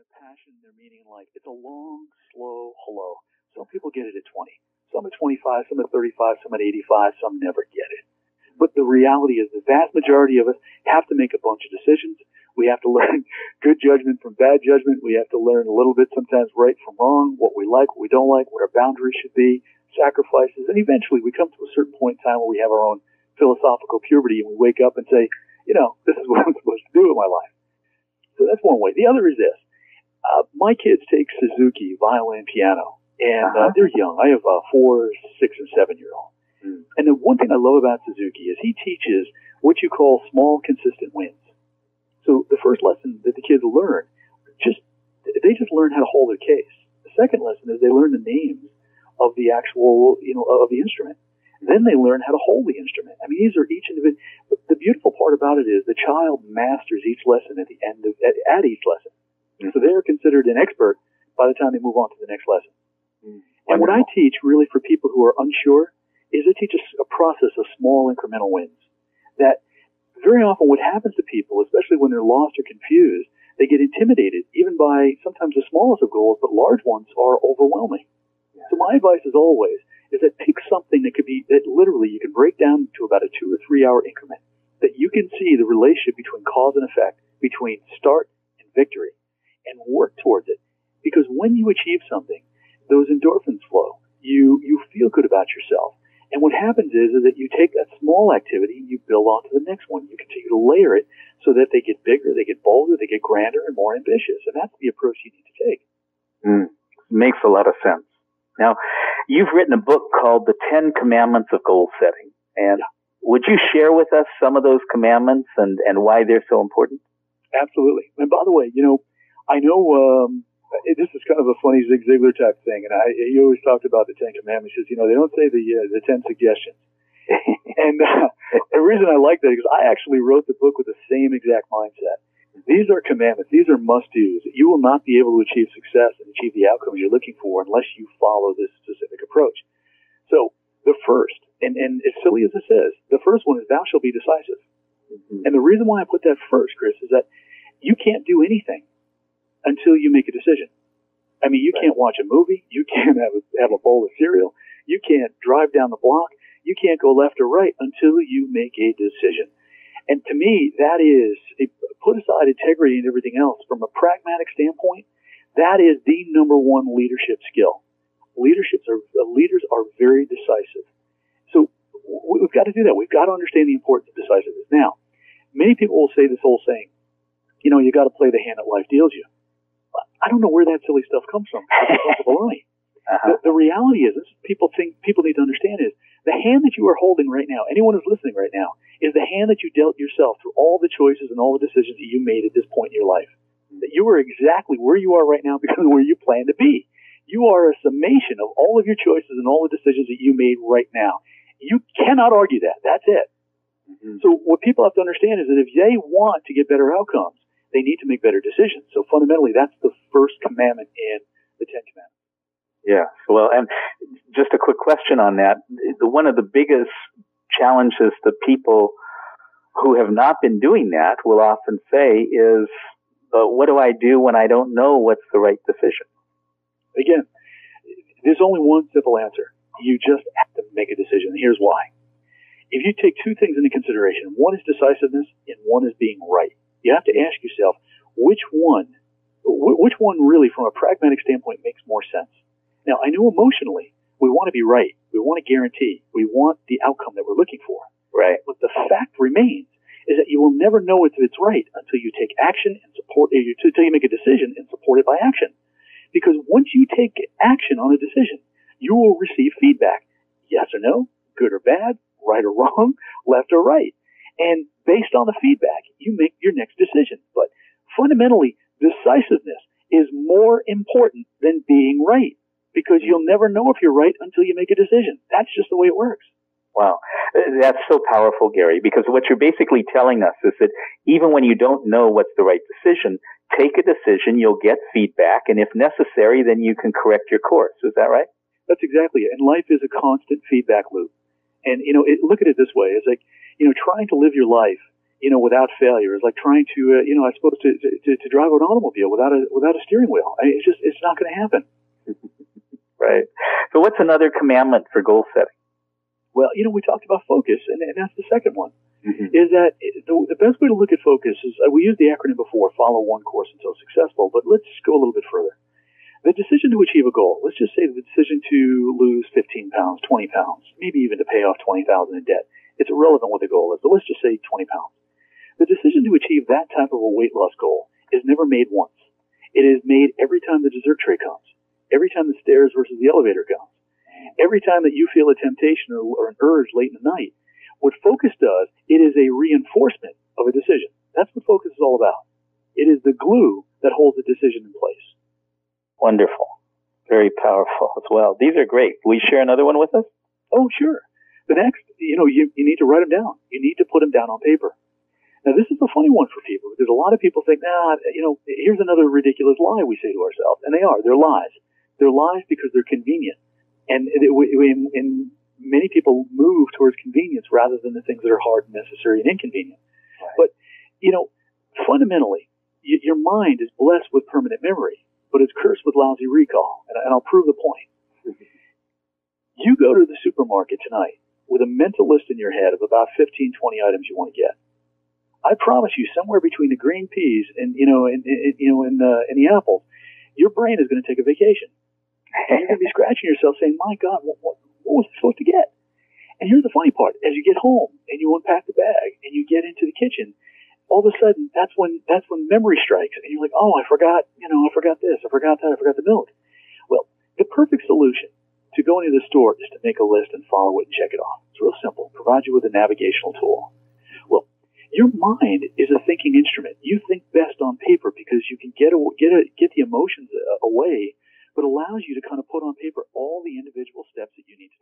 their passion, their meaning in life. It's a long, slow hello. Some people get it at 20, some at 25, some at 35, some at 85, some never get it. But the reality is the vast majority of us have to make a bunch of decisions. We have to learn good judgment from bad judgment. We have to learn a little bit sometimes right from wrong, what we like, what we don't like, what our boundaries should be, sacrifices. And eventually we come to a certain point in time where we have our own philosophical puberty and we wake up and say, this is what I'm supposed to do with my life. So that's one way. The other is this. My kids take Suzuki, violin, piano, and they're young. I have 4, 6, and 7-year-old. And the one thing I love about Suzuki is he teaches what you call small, consistent wins. So the first lesson that the kids learn, they just learn how to hold their case. The second lesson is they learn the names of the actual, of the instrument. Then they learn how to hold the instrument. I mean, these are each individual. The beautiful part about it is the child masters each lesson at the end of, at each lesson. So they are considered an expert by the time they move on to the next lesson. And what I teach really for people who are unsure is I teach a process of small incremental wins. That very often what happens to people, especially when they're lost or confused, they get intimidated even by sometimes the smallest of goals, but large ones are overwhelming. So my advice is always is that pick something that literally you can break down to about a 2 or 3 hour increment, that you can see the relationship between cause and effect, between start and victory, and work towards it. Because when you achieve something, those endorphins flow. You feel good about yourself. And what happens is that you take that small activity and you build onto the next one. You continue to layer it so that they get bigger, they get bolder, they get grander and more ambitious. And that's the approach you need to take. Makes a lot of sense. Now, you've written a book called The 10 Commandments of Goal Setting. And would you share with us some of those commandments and why they're so important? Absolutely. And by the way, I know this is kind of a funny Zig Ziglar type thing. And he always talked about the 10 Commandments. He says, they don't say the 10 suggestions. And the reason I like that is I actually wrote the book with the same exact mindset. These are commandments. These are must-dos. You will not be able to achieve success and achieve the outcomes you're looking for unless you follow this specific approach. So the first, and as silly as this is, the first one is thou shalt be decisive. And the reason why I put that first, Chris, is that you can't do anything until you make a decision. I mean, you can't watch a movie. You can't have a bowl of cereal. You can't drive down the block. You can't go left or right until you make a decision. And to me, that is, put aside integrity and everything else, from a pragmatic standpoint, that is the number one leadership skill. Leaders are very decisive. So we've got to do that. We've got to understand the importance of decisiveness. Now, many people will say this whole saying, you got to play the hand that life deals you. I don't know where that silly stuff comes from. It's baloney. The reality is, people need to understand is, the hand that you are holding right now, anyone who's listening right now, is the hand that you dealt yourself through all the choices and all the decisions that you made at this point in your life. That you are exactly where you are right now because of where you plan to be. You are a summation of all of your choices and all the decisions that you made right now. You cannot argue that. That's it. So what people have to understand is that if they want to get better outcomes, they need to make better decisions. So fundamentally, that's the first commandment in the 10 Commandments. Yeah. Well, and just a quick question on that. One of the biggest challenges the people who have not been doing that will often say is, what do I do when I don't know what's the right decision? Again, there's only one simple answer. You just have to make a decision. Here's why. If you take two things into consideration, one is decisiveness and one is being right. You have to ask yourself, which one really, from a pragmatic standpoint, makes more sense? Now, I know emotionally, we want to be right. We want to guarantee. We want the outcome that we're looking for. Right. But the fact remains is that you will never know if it's right until you take action and until you make a decision and support it by action. Because once you take action on a decision, you will receive feedback. Yes or no, good or bad, right or wrong, left or right. And based on the feedback, you make your next decision. But fundamentally, decisiveness is more important than being right. Because you'll never know if you're right until you make a decision. That's just the way it works. Wow. That's so powerful, Gary, because what you're basically telling us is that even when you don't know what's the right decision, take a decision, you'll get feedback, and if necessary, then you can correct your course. Is that right? That's exactly it. And life is a constant feedback loop. And, look at it this way. It's like, trying to live your life without failure. It's like trying to, I suppose to drive an automobile without a steering wheel. It's not going to happen. Right. So what's another commandment for goal setting? Well, we talked about focus, and that's the second one. Mm-hmm. Is that the best way to look at focus is, we used the acronym before, follow one course until successful, but let's go a little bit further. The decision to achieve a goal, let's just say the decision to lose 15 pounds, 20 pounds, maybe even to pay off 20,000 in debt. It's irrelevant what the goal is, but let's just say 20 pounds. The decision to achieve that type of a weight loss goal is never made once. It is made every time the dessert tray comes, every time the stairs versus the elevator comes, every time that you feel a temptation or an urge late in the night. What focus does, it is a reinforcement of a decision. That's what focus is all about. It is the glue that holds the decision in place. Wonderful. Very powerful as well. These are great. Will you share another one with us? Oh, sure. The next, you need to write them down. You need to put them down on paper. Now, this is a funny one for people because a lot of people think, here's another ridiculous lie we say to ourselves. And they're lies. They're lies because they're convenient. And many people move towards convenience rather than the things that are hard, necessary, and inconvenient. Right. But, fundamentally, your mind is blessed with permanent memory, but it's cursed with lousy recall. And I'll prove the point. Mm-hmm. You go to the supermarket tonight with a mental list in your head of about 15, 20 items you want to get. I promise you, somewhere between the green peas and the apples, your brain is going to take a vacation. And you're going to be scratching yourself saying, my God, what was I supposed to get? And here's the funny part. As you get home and you unpack the bag and you get into the kitchen, all of a sudden, that's when memory strikes. And you're like, oh, I forgot this, I forgot that, I forgot the milk. Well, the perfect solution to go into the store is to make a list and follow it and check it off. It's real simple. Provide you with a navigational tool. Well, your mind is a thinking instrument. You think best on paper because you can get the emotions away, but allows you to kind of put on paper all the individual steps that you need to